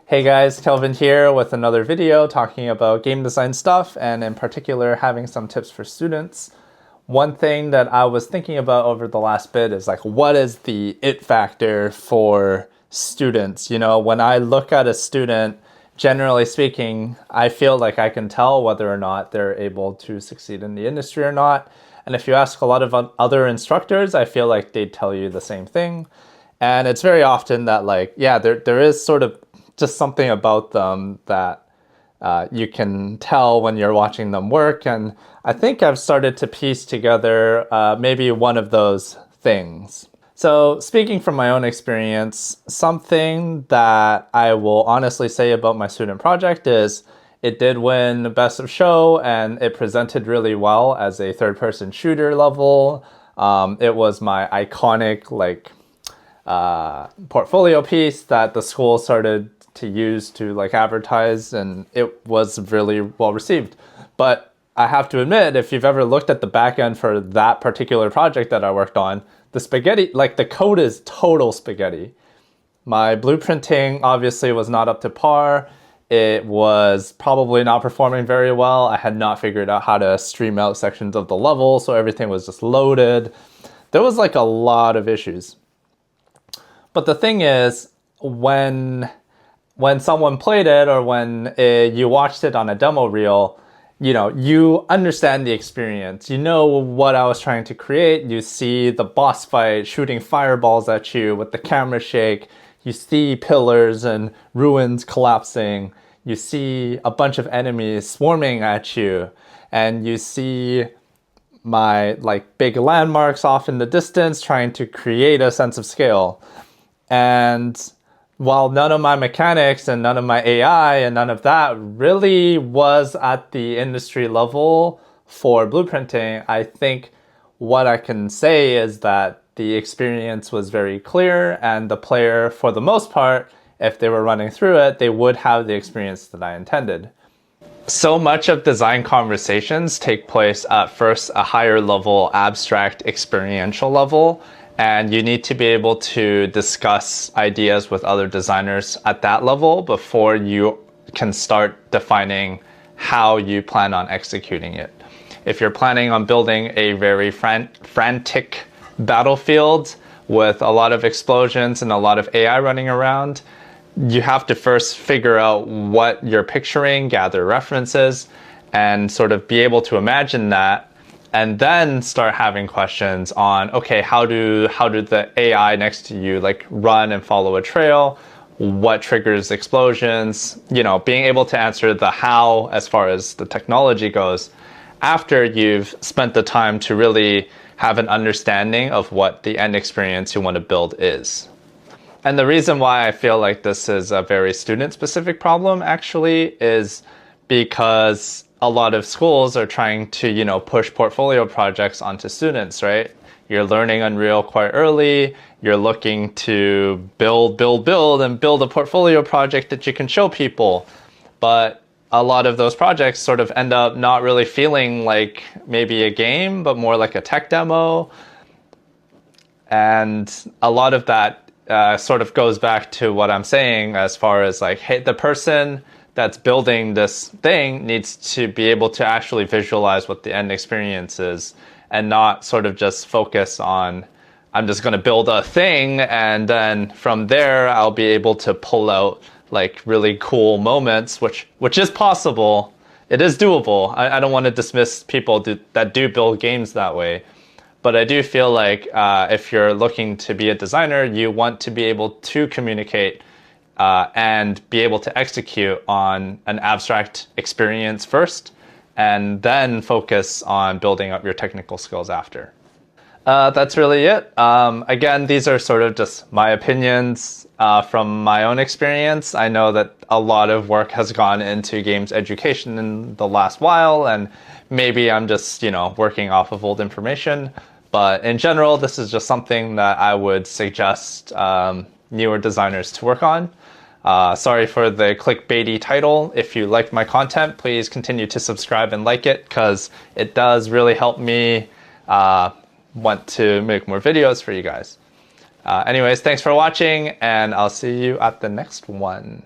Hey guys, Kelvin here with another video talking about game design stuff and in particular having some tips for students. One thing that I was thinking about over the last bit is like, what is the it factor for students? You know, when I look at a student, generally speaking, I feel like I can tell whether or not they're able to succeed in the industry or not. And if you ask a lot of other instructors, I feel like they'd tell you the same thing. And it's very often that like, yeah, there is sort of just something about them that you can tell when you're watching them work. And I think I've started to piece together maybe one of those things. So speaking from my own experience, something that I will honestly say about my student project is it did win Best of Show and it presented really well as a third-person shooter level. It was my iconic like portfolio piece that the school started to use to like advertise, and it was really well received. But I have to admit, if you've ever looked at the back end for that particular project that I worked on, the spaghetti, like the code is total spaghetti. My blueprinting obviously was not up to par. It was probably not performing very well. I had not figured out how to stream out sections of the level, so everything was just loaded. There was like a lot of issues. But the thing is, when someone played it or when you watched it on a demo reel, you know, you understand the experience. You know what I was trying to create. You see the boss fight shooting fireballs at you with the camera shake. You see pillars and ruins collapsing. You see a bunch of enemies swarming at you. And you see my like big landmarks off in the distance trying to create a sense of scale. And while none of my mechanics and none of my AI and none of that really was at the industry level for blueprinting, I think what I can say is that the experience was very clear, and the player, for the most part, if they were running through it, they would have the experience that I intended. So much of design conversations take place at first a higher level, abstract, experiential level. And you need to be able to discuss ideas with other designers at that level before you can start defining how you plan on executing it. If you're planning on building a very frantic battlefield with a lot of explosions and a lot of AI running around, you have to first figure out what you're picturing, gather references, and sort of be able to imagine that. And then start having questions on, okay, how do the AI next to you like run and follow a trail? What triggers explosions? You know, being able to answer the how as far as the technology goes after you've spent the time to really have an understanding of what the end experience you want to build is. And the reason why I feel like this is a very student-specific problem actually is because a lot of schools are trying to, you know, push portfolio projects onto students, right? You're learning Unreal quite early. You're looking to build a portfolio project that you can show people. But a lot of those projects sort of end up not really feeling like maybe a game, but more like a tech demo. And a lot of that sort of goes back to what I'm saying as far as like, hey, the person that's building this thing needs to be able to actually visualize what the end experience is and not sort of just focus on, I'm just going to build a thing and then from there I'll be able to pull out like really cool moments, which is possible. It is doable. I don't want to dismiss people that do build games that way. But I do feel like if you're looking to be a designer, you want to be able to communicate and be able to execute on an abstract experience first, and then focus on building up your technical skills after. That's really it. Again, these are sort of just my opinions from my own experience. I know that a lot of work has gone into games education in the last while, and maybe I'm just, you know, working off of old information. But in general, this is just something that I would suggest newer designers to work on. Sorry for the clickbaity title. If you liked my content, please continue to subscribe and like it because it does really help me want to make more videos for you guys. Anyways, thanks for watching and I'll see you at the next one.